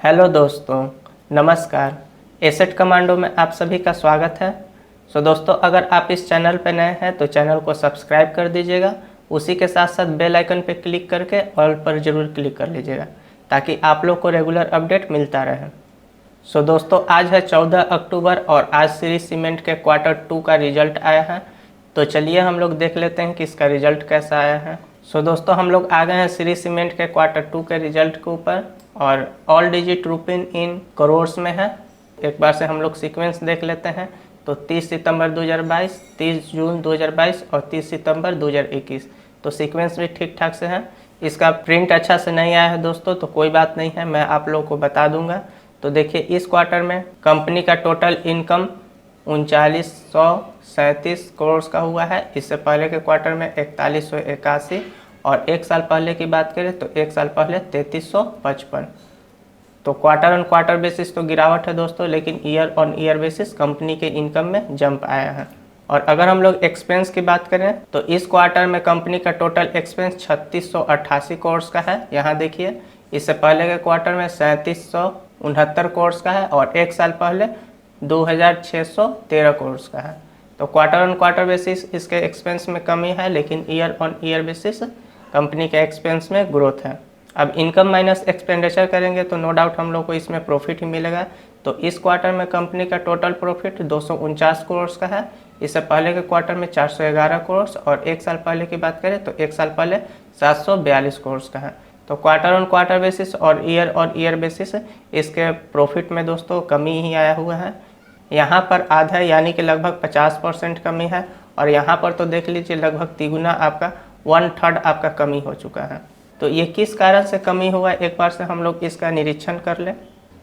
Hello दोस्तों, नमस्कार। Asset commando में आप सभी का स्वागत है। दोस्तों, अगर आप इस चैनल पर नए हैं तो चैनल को सब्सक्राइब कर दीजिएगा। उसी के साथ साथ बेल आइकन पर क्लिक करके ऑल पर ज़रूर क्लिक कर लीजिएगा ताकि आप लोग को रेगुलर अपडेट मिलता रहे। दोस्तों, आज है 14 अक्टूबर और आज श्री सीमेंट के Q2 का रिजल्ट आया है। तो चलिए हम लोग देख लेते हैं कि इसका रिजल्ट कैसा आया है। दोस्तों, हम लोग आ गए हैं श्री सीमेंट के Q2 के रिजल्ट के ऊपर और ऑल डिजिट रुपीन इन करोर्स में है। एक बार से हम लोग सीक्वेंस देख लेते हैं। तो 30 सितंबर 2022, 30 जून 2022 और 30 सितंबर 2021। तो सीक्वेंस भी ठीक ठाक से है। इसका प्रिंट अच्छा से नहीं आया है दोस्तों, तो कोई बात नहीं है, मैं आप लोगों को बता दूंगा। तो देखिए, इस क्वार्टर में कंपनी का टोटल इनकम 3937 करोड़ का हुआ है। इससे पहले के क्वार्टर में 4181 और एक साल पहले की बात करें तो एक साल पहले 3355। तो क्वार्टर ऑन क्वार्टर बेसिस तो गिरावट है दोस्तों, लेकिन year on year basis company के इनकम में जंप आया है। और अगर हम लोग एक्सपेंस की बात करें तो इस क्वार्टर में कंपनी का टोटल एक्सपेंस 3688 करोड़ का है। यहाँ देखिए, इससे पहले के क्वार्टर में 3769 करोड़ का है और एक साल पहले 2613 करोड़ का है। तो क्वार्टर ऑन क्वार्टर बेसिस इसके एक्सपेंस में कमी है, लेकिन year on year basis company के एक्सपेंस में ग्रोथ है। अब इनकम माइनस एक्सपेंडिचर करेंगे तो नो डाउट हम लोग को इसमें प्रॉफिट ही मिलेगा। तो इस क्वार्टर में कंपनी का टोटल प्रॉफिट 249 करोड़ का है। इससे पहले के क्वार्टर में 411 करोड़ और एक साल पहले की बात करें तो एक साल पहले 742 करोड़ का है। तो क्वार्टर ऑन क्वार्टर बेसिस और ईयर ऑन ईयर बेसिस इसके प्रॉफिट में दोस्तों कमी ही आया हुआ है। यहाँ पर आधा यानी कि लगभग 50% कमी है और यहाँ पर तो देख लीजिए लगभग तिगुना आपका 1/3 आपका कमी हो चुका है। तो ये किस कारण से कमी हुआ, एक बार से हम लोग इसका निरीक्षण कर लें।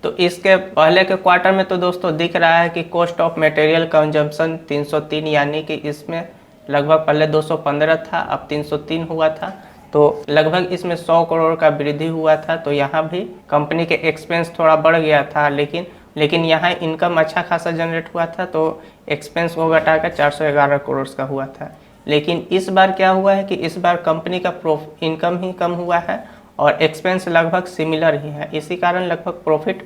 तो इसके पहले के क्वार्टर में तो दोस्तों दिख रहा है कि कॉस्ट ऑफ मटेरियल कंजम्पशन 303, यानी कि इसमें लगभग पहले 215 था, अब 303 हुआ था। तो लगभग इसमें 100 करोड़ का वृद्धि हुआ था। तो यहाँ भी कंपनी के एक्सपेंस थोड़ा बढ़ गया था, लेकिन यहाँ इनकम अच्छा खासा जनरेट हुआ था, तो एक्सपेंस को घटाकर 411 करोड़ का हुआ था। लेकिन इस बार क्या हुआ है कि इस बार कंपनी का इनकम ही कम हुआ है और एक्सपेंस लगभग सिमिलर ही है। इसी कारण लगभग प्रॉफिट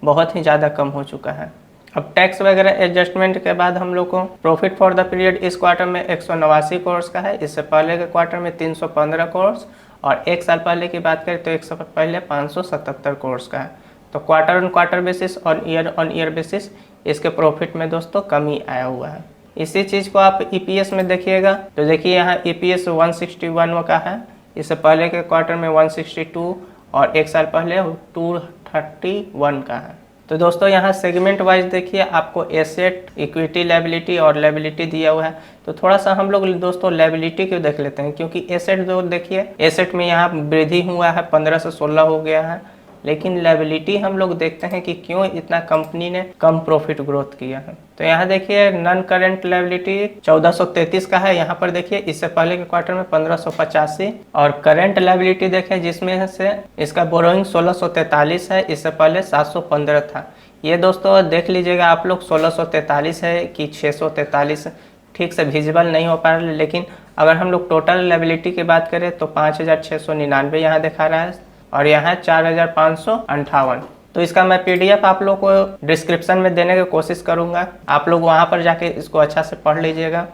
बहुत ही ज़्यादा कम हो चुका है। अब टैक्स वगैरह एडजस्टमेंट के बाद हम लोग को प्रॉफिट फॉर द पीरियड इस क्वार्टर में 189 करोड़ का है। इससे पहले के क्वार्टर में 315 करोड़ और एक साल पहले की बात करें तो एक साल पहले 577 करोड़ का है। तो क्वार्टर ऑन क्वार्टर बेसिस और ईयर ऑन ईयर बेसिस इसके प्रॉफिट में दोस्तों कमी आया हुआ है। इसी चीज़ को आप ईपीएस में देखिएगा तो देखिए यहाँ ईपीएस 161 का है। इससे पहले के क्वार्टर में 162 और एक साल पहले 231 का है। तो दोस्तों, यहाँ सेगमेंट वाइज देखिए आपको एसेट, इक्विटी, लायबिलिटी और लायबिलिटी दिया हुआ है। तो थोड़ा सा हम लोग दोस्तों लायबिलिटी को देख लेते हैं, क्योंकि एसेट जो देखिए एसेट में यहाँ वृद्धि हुआ है, 15 से 16 हो गया है। लेकिन लायबिलिटी हम लोग देखते हैं कि क्यों इतना कंपनी ने कम प्रॉफिट ग्रोथ किया है। तो यहाँ देखिए नॉन करेंट लायबिलिटी 1433 का है। यहाँ पर देखिए इससे पहले के क्वार्टर में 1585 और करेंट लायबिलिटी देखें जिसमें से इसका बोरोइंग 1643 है। इससे पहले 715 था। ये दोस्तों देख लीजिएगा आप लोग 1643 है कि 643, ठीक से विजिबल नहीं हो पा रहा है। लेकिन अगर हम लोग टोटल लायबिलिटी की बात करें तो 5699 यहाँ दिखा रहा है और यहाँ 4558। तो इसका मैं पीडीएफ आप लोग को डिस्क्रिप्शन में देने की कोशिश करूँगा, आप लोग वहाँ पर जाके इसको अच्छा से पढ़ लीजिएगा।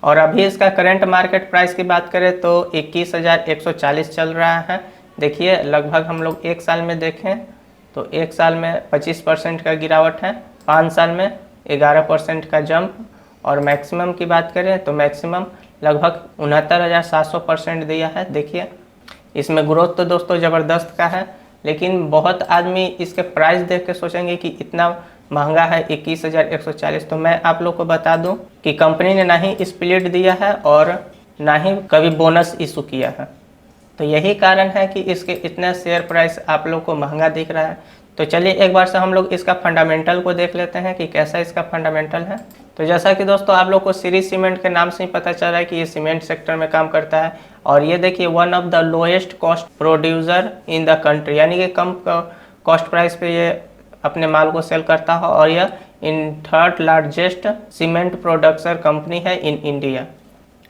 और अभी इसका करंट मार्केट प्राइस की बात करें तो 21,140 चल रहा है। देखिए लगभग हम लोग एक साल में देखें तो एक साल में 25% का गिरावट है, 5 साल में 11% का जंप और मैक्सिमम की बात करें तो मैक्सिमम लगभग 69,700% दिया है। देखिए इसमें ग्रोथ तो दोस्तों ज़बरदस्त का है, लेकिन बहुत आदमी इसके प्राइस देख के सोचेंगे कि इतना महंगा है 21,140। तो मैं आप लोग को बता दूं कि कंपनी ने ना ही स्प्लिट दिया है और ना ही कभी बोनस इशू किया है। तो यही कारण है कि इसके इतना शेयर प्राइस आप लोग को महंगा दिख रहा है। तो चलिए एक बार से हम लोग इसका फंडामेंटल को देख लेते हैं कि कैसा इसका फंडामेंटल है। तो जैसा कि दोस्तों आप लोग को श्री सीमेंट के नाम से ही पता चल रहा है कि ये सीमेंट सेक्टर में काम करता है। और ये देखिए one of the lowest cost producer in the country, यानी कि कम कॉस्ट प्राइस पे ये अपने माल को सेल करता है। और यह इन 3rd largest cement production company है इन इंडिया।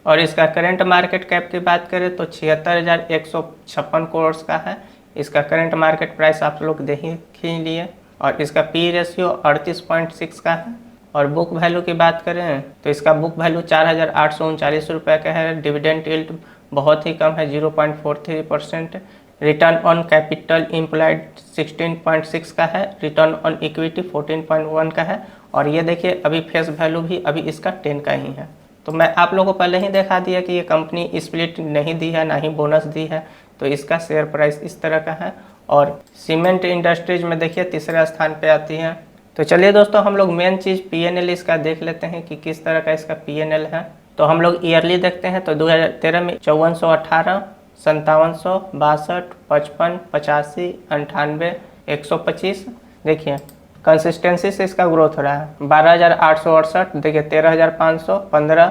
और इसका करेंट मार्केट कैप की बात करें तो 76,156 करोड़ का है। इसका करंट मार्केट प्राइस आप लोग देख ही लिए, और इसका पी रेशियो 38.6 का है। और बुक वैल्यू की बात करें तो इसका बुक वैल्यू 4,839 रुपये का है। डिविडेंड यील्ड बहुत ही कम है, 0.43%। रिटर्न ऑन कैपिटल एम्प्लॉयड 16.6 का है। रिटर्न ऑन इक्विटी 14.1 का है। और ये देखिए अभी फेस वैल्यू भी अभी इसका 10 का ही है। तो मैं आप लोगों को पहले ही दिखा दिया कि ये कंपनी स्प्लिट नहीं दी है, ना ही बोनस दी है, तो इसका शेयर प्राइस इस तरह का है। और सीमेंट इंडस्ट्रीज में देखिए तीसरे स्थान पे आती है। तो चलिए दोस्तों हम लोग मेन चीज़ पीएनएल इसका देख लेते हैं कि किस तरह का इसका पीएनएल है। तो हम लोग ईयरली देखते हैं तो 2013 में 5418, 5700, 62, 55, 85, 98, 125। देखिए कंसिस्टेंसी से इसका ग्रोथ हो रहा है। 12,868, देखिए 13,500, 15,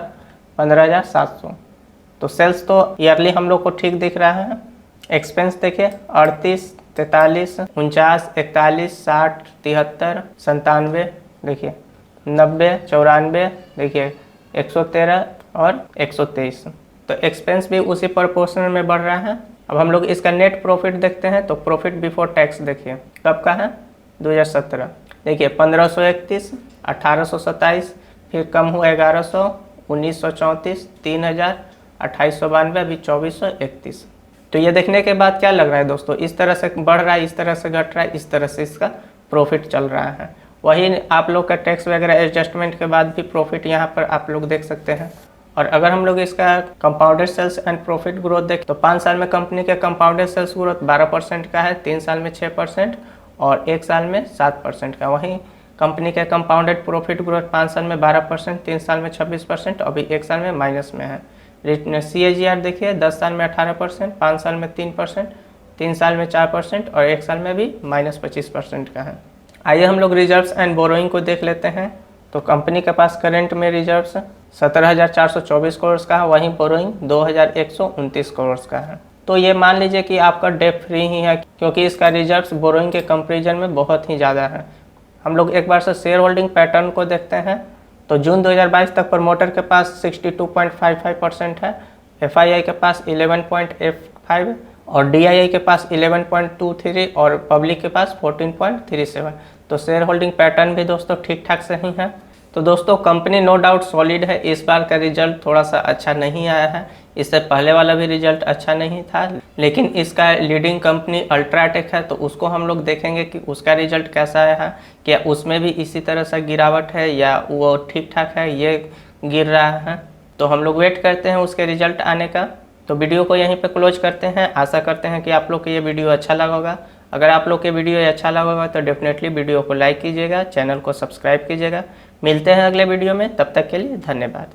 15,700। तो सेल्स तो ईयरली हम लोग को ठीक दिख रहा है। एक्सपेंस देखिए 38, 43, 49, 41, 60, 73, 97, देखिए 90, 94, देखिए 113 और 123। तो एक्सपेंस भी उसी प्रोपोर्शन में बढ़ रहा है। अब हम लोग इसका नेट प्रॉफिट देखते हैं तो प्रॉफिट बिफोर टैक्स देखिए कब का है, 2017। देखिए 1531, 1827, फिर कम हुआ 1100, 1934, 3000, 2892, अभी 2431। तो ये देखने के बाद क्या लग रहा है दोस्तों, इस तरह से बढ़ रहा है, इस तरह से घट रहा है, इस तरह से इसका प्रॉफिट चल रहा है। वही आप लोग का टैक्स वगैरह एडजस्टमेंट के बाद भी प्रॉफिट यहाँ पर आप लोग देख सकते हैं। और अगर हम लोग इसका compounded sales and profit growth देखें तो 5 साल में कंपनी के कंपाउंडेड सेल्स ग्रोथ 12% का है, 3 साल में 6% और 1 साल में 7% का। वहीं कंपनी के कंपाउंडेड प्रॉफिट ग्रोथ 5 साल में 12%, 3 साल में 26%, अभी 1 साल में माइनस में है। CAGR देखिए 10 साल में 18%, 5 साल में 3%, 3 साल में 4% और 1 साल में भी -25% का है। आइए हम लोग रिजर्व्स एंड बोरोइंग को देख लेते हैं। तो कंपनी के पास करंट में रिजर्व्स 17,424 करोड़ का है, वहीं बोरोइंग 2,129 करोड़ का है। तो ये मान लीजिए कि आपका डेट फ्री ही है, क्योंकि इसका रिजर्व्स बोरोइंग के कंपेरिजन में बहुत ही ज़्यादा है। हम लोग एक बार से शेयर होल्डिंग पैटर्न को देखते हैं। तो जून 2022 तक प्रमोटर के पास 62.55% है, FII के पास 11.85 और DII के पास 11.23 और पब्लिक के पास 14.37। तो शेयर होल्डिंग पैटर्न भी दोस्तों ठीक ठाक सही है। तो दोस्तों कंपनी नो डाउट सॉलिड है। इस बार का रिजल्ट थोड़ा सा अच्छा नहीं आया है, इससे पहले वाला भी रिजल्ट अच्छा नहीं था, लेकिन इसका लीडिंग कंपनी अल्ट्राटेक है, तो उसको हम लोग देखेंगे कि उसका रिजल्ट कैसा आया है, क्या उसमें भी इसी तरह से गिरावट है या वो ठीक ठाक है, ये गिर रहा है। तो हम लोग वेट करते हैं उसके रिजल्ट आने का। तो वीडियो को यहीं पे क्लोज करते हैं। आशा करते हैं कि आप लोग को ये वीडियो अच्छा लगा होगा। अगर आप लोग के वीडियो अच्छा लगा होगा तो डेफिनेटली वीडियो को लाइक कीजिएगा, चैनल को सब्सक्राइब कीजिएगा। मिलते हैं अगले वीडियो में, तब तक के लिए धन्यवाद।